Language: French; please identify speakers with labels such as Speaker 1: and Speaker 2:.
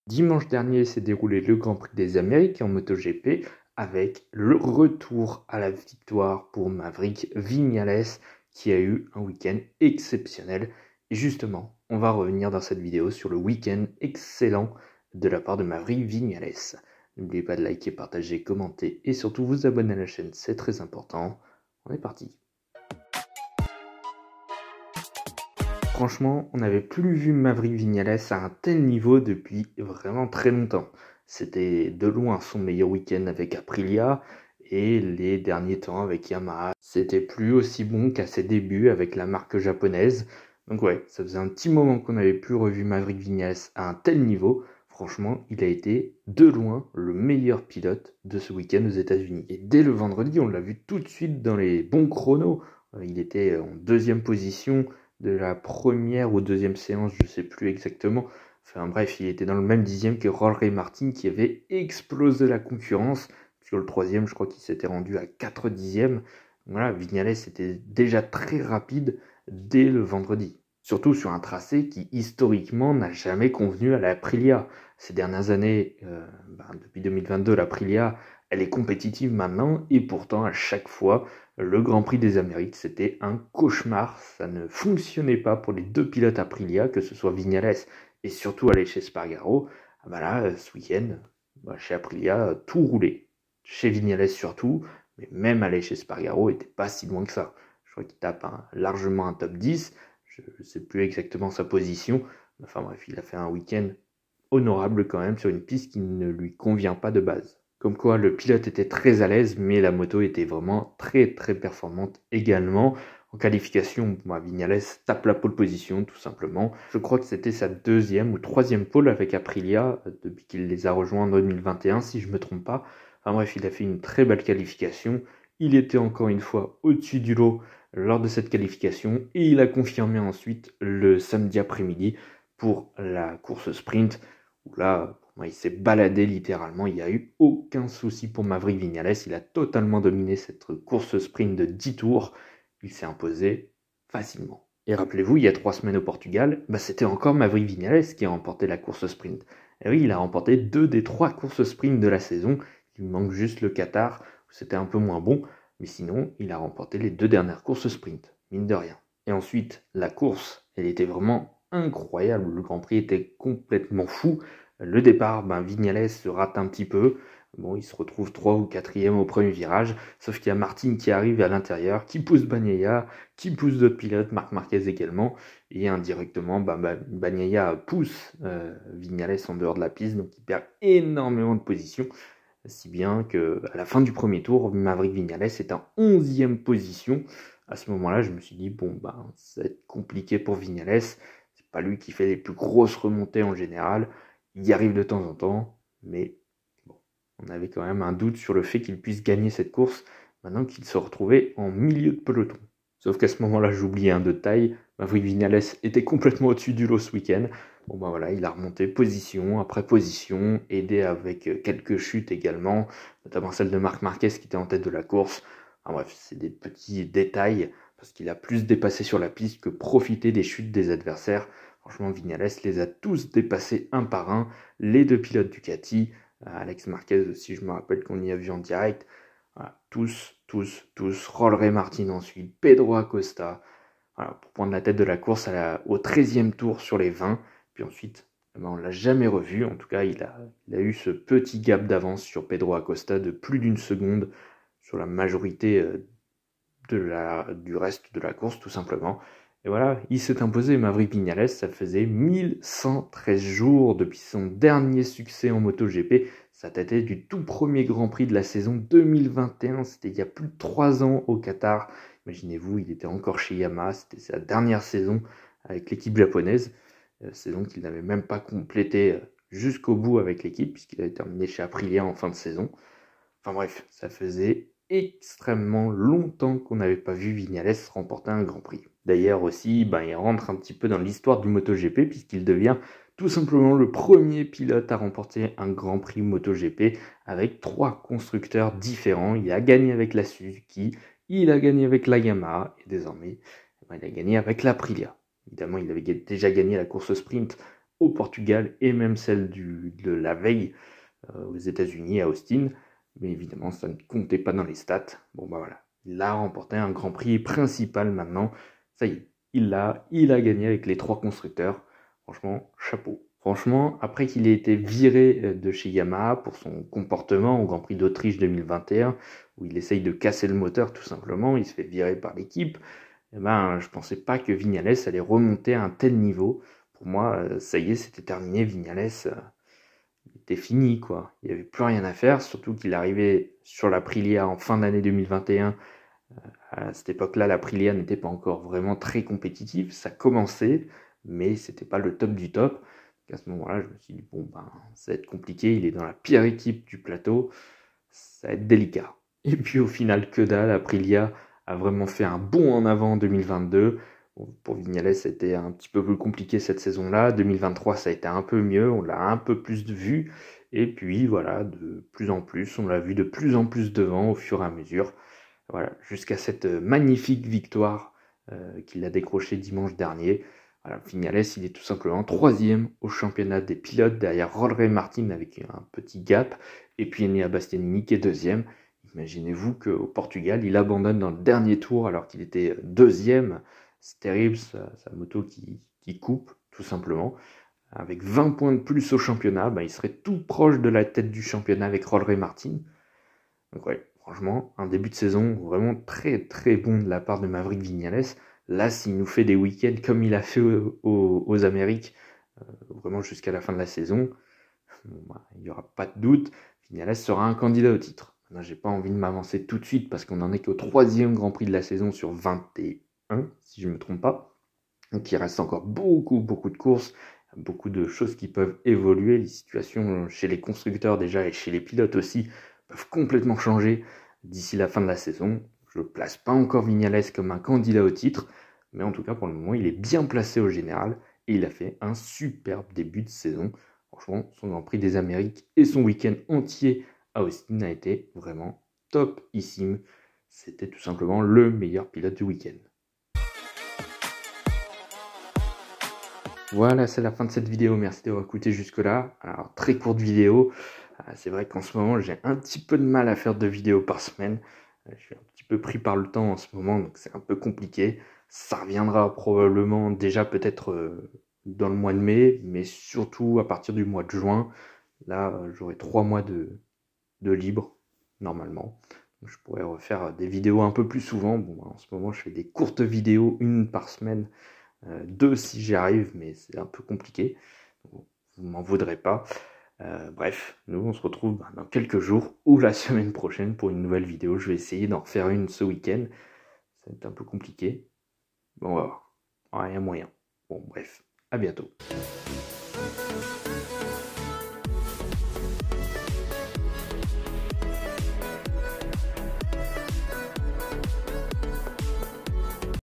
Speaker 1: Dimanche dernier s'est déroulé le Grand Prix des Amériques en MotoGP avec le retour à la victoire pour Maverick Viñales qui a eu un week-end exceptionnel. Et justement, on va revenir dans cette vidéo sur le week-end excellent de la part de Maverick Viñales. N'oubliez pas de liker, partager, commenter et surtout vous abonner à la chaîne, c'est très important. On est parti. Franchement, on n'avait plus vu Maverick Viñales à un tel niveau depuis vraiment très longtemps. C'était de loin son meilleur week-end avec Aprilia et les derniers temps avec Yamaha. C'était plus aussi bon qu'à ses débuts avec la marque japonaise. Donc ouais, ça faisait un petit moment qu'on n'avait plus revu Maverick Viñales à un tel niveau. Franchement, il a été de loin le meilleur pilote de ce week-end aux États-Unis. Et dès le vendredi, on l'a vu tout de suite dans les bons chronos. Il était en deuxième position de la première ou deuxième séance, je ne sais plus exactement. Enfin bref, il était dans le même dixième que Jorge Martin qui avait explosé la concurrence. Sur le troisième, je crois qu'il s'était rendu à 4 dixièmes. Voilà, Viñales était déjà très rapide dès le vendredi. Surtout sur un tracé qui historiquement n'a jamais convenu à l'Aprilia. Ces dernières années, depuis 2022, l'Aprilia, elle est compétitive maintenant et pourtant à chaque fois, le Grand Prix des Amériques, c'était un cauchemar. Ça ne fonctionnait pas pour les deux pilotes Aprilia, que ce soit Viñales et surtout aller chez Spargaro. Ce week-end, chez Aprilia, tout roulait. Chez Viñales surtout, mais même aller chez Spargaro n'était pas si loin que ça. Je crois qu'il tape largement un top 10. Je ne sais plus exactement sa position. Enfin bref, il a fait un week-end honorable quand même sur une piste qui ne lui convient pas de base. Comme quoi le pilote était très à l'aise, mais la moto était vraiment très performante également. En qualification, Viñales tape la pole position tout simplement. Je crois que c'était sa deuxième ou troisième pole avec Aprilia depuis qu'il les a rejoints en 2021 si je ne me trompe pas. Enfin bref, il a fait une très belle qualification. Il était encore une fois au-dessus du lot lors de cette qualification et il a confirmé ensuite le samedi après-midi pour la course sprint où là, il s'est baladé littéralement, il n'y a eu aucun souci pour Maverick Viñales, il a totalement dominé cette course sprint de 10 tours, il s'est imposé facilement. Et rappelez-vous, il y a 3 semaines au Portugal, c'était encore Maverick Viñales qui a remporté la course sprint. Et oui, il a remporté 2 des 3 courses sprint de la saison, il manque juste le Qatar, où c'était un peu moins bon, mais sinon, il a remporté les 2 dernières courses sprint, mine de rien. Et ensuite, la course, elle était vraiment incroyable, le Grand Prix était complètement fou. Le départ, Viñales se rate un petit peu. Bon, il se retrouve 3 ou 4e au premier virage, sauf qu'il y a Martin qui arrive à l'intérieur, qui pousse Bagnaia, qui pousse d'autres pilotes, Marc Marquez également, et indirectement, Bagnaia pousse Viñales en dehors de la piste, donc il perd énormément de position, si bien qu'à la fin du premier tour, Maverick Viñales est en 11e position. À ce moment-là, je me suis dit, ça va être compliqué pour Viñales, c'est pas lui qui fait les plus grosses remontées en général, il y arrive de temps en temps, mais bon, on avait quand même un doute sur le fait qu'il puisse gagner cette course maintenant qu'il se retrouvait en milieu de peloton. Sauf qu'à ce moment-là, j'oubliais un détail, Maverick Viñales était complètement au-dessus du lot ce week-end. Il a remonté position après position, aidé avec quelques chutes également, notamment celle de Marc Marquez qui était en tête de la course. Bref, c'est des petits détails, parce qu'il a plus dépassé sur la piste que profité des chutes des adversaires. Franchement, Viñales les a tous dépassés un par un. Les deux pilotes Ducati, Alex Marquez aussi, je me rappelle qu'on y a vu en direct. Voilà, tous. Jorge Martin ensuite, Pedro Acosta. Voilà, pour prendre la tête de la course au 13e tour sur les 20. Puis ensuite, on ne l'a jamais revu. En tout cas, il a eu ce petit gap d'avance sur Pedro Acosta de plus d'une seconde sur la majorité du reste de la course, tout simplement. Et voilà, il s'est imposé. Maverick Viñales, ça faisait 1113 jours depuis son dernier succès en MotoGP. Ça datait du tout premier Grand Prix de la saison 2021. C'était il y a plus de 3 ans au Qatar. Imaginez-vous, il était encore chez Yamaha. C'était sa dernière saison avec l'équipe japonaise. Saison qu'il n'avait même pas complétée jusqu'au bout avec l'équipe, puisqu'il avait terminé chez Aprilia en fin de saison. Enfin bref, ça faisait extrêmement longtemps qu'on n'avait pas vu Viñales remporter un Grand Prix. D'ailleurs aussi, il rentre un petit peu dans l'histoire du MotoGP puisqu'il devient tout simplement le premier pilote à remporter un Grand Prix MotoGP avec 3 constructeurs différents. Il a gagné avec la Suzuki, il a gagné avec la Yamaha et désormais il a gagné avec l'Aprilia. Évidemment, il avait déjà gagné la course sprint au Portugal et même celle de la veille aux États-Unis, à Austin. Mais évidemment, ça ne comptait pas dans les stats. Bon, bah voilà. Il a remporté un Grand Prix principal maintenant. Ça y est, il a gagné avec les 3 constructeurs. Franchement, chapeau. Franchement, après qu'il ait été viré de chez Yamaha pour son comportement au Grand Prix d'Autriche 2021, où il essaye de casser le moteur tout simplement, il se fait virer par l'équipe, eh ben, je pensais pas que Vignales allait remonter à un tel niveau. Pour moi, ça y est, c'était terminé. Vignales, était fini, quoi. Il n'y avait plus rien à faire, surtout qu'il arrivait sur l'Aprilia en fin d'année 2021. À cette époque-là, l'Aprilia n'était pas encore vraiment très compétitive. Ça commençait, mais c'était pas le top du top. À ce moment-là, je me suis dit, bon, ben, ça va être compliqué. Il est dans la pire équipe du plateau. Ça va être délicat. Et puis au final, que dalle, Aprilia a vraiment fait un bond en avant en 2022. Bon, pour Vignales, c'était un petit peu plus compliqué cette saison-là. 2023, ça a été un peu mieux, on l'a un peu plus vu. Et puis voilà, de plus en plus, on l'a vu de plus en plus devant au fur et à mesure. Voilà, jusqu'à cette magnifique victoire qu'il a décrochée dimanche dernier. Voilà, Vignales, il est tout simplement 3e au championnat des pilotes derrière Jorge Martin avec un petit gap. Et puis Enea Bastianini qui est 2e. Imaginez-vous qu'au Portugal, il abandonne dans le dernier tour alors qu'il était 2e. C'est terrible, sa moto qui coupe, tout simplement. Avec 20 points de plus au championnat, il serait tout proche de la tête du championnat avec Jorge Martin. Donc ouais, franchement, un début de saison vraiment très très bon de la part de Maverick Vignales. Là, s'il nous fait des week-ends comme il a fait aux Amériques, vraiment jusqu'à la fin de la saison, il n'y aura pas de doute, Vignales sera un candidat au titre. Maintenant, j'ai pas envie de m'avancer tout de suite parce qu'on en est qu'au 3e Grand Prix de la saison sur 21, si je ne me trompe pas. Donc il reste encore beaucoup de courses, beaucoup de choses qui peuvent évoluer. Les situations chez les constructeurs déjà et chez les pilotes aussi peuvent complètement changer d'ici la fin de la saison. Je ne place pas encore Vignales comme un candidat au titre, mais en tout cas pour le moment il est bien placé au général et il a fait un superbe début de saison. Franchement, son Grand Prix des Amériques et son week-end entier à Austin a été vraiment topissime. C'était tout simplement le meilleur pilote du week-end. Voilà, c'est la fin de cette vidéo. Merci d'avoir écouté jusque-là. Alors, très courte vidéo. C'est vrai qu'en ce moment, j'ai un petit peu de mal à faire 2 vidéos par semaine. Je suis un petit peu pris par le temps en ce moment, donc c'est un peu compliqué. Ça reviendra probablement déjà peut-être dans le mois de mai, mais surtout à partir du mois de juin. Là, j'aurai 3 mois de libre, normalement. Donc, je pourrais refaire des vidéos un peu plus souvent. Bon, en ce moment, je fais des courtes vidéos, 1 par semaine. 2 si j'y arrive, mais c'est un peu compliqué. Vous m'en voudrez pas. Bref, nous on se retrouve dans quelques jours ou la semaine prochaine pour une nouvelle vidéo. Je vais essayer d'en refaire une ce week-end. Ça va être un peu compliqué. Bon, on va voir. Il y a moyen. Bon, bref, à bientôt.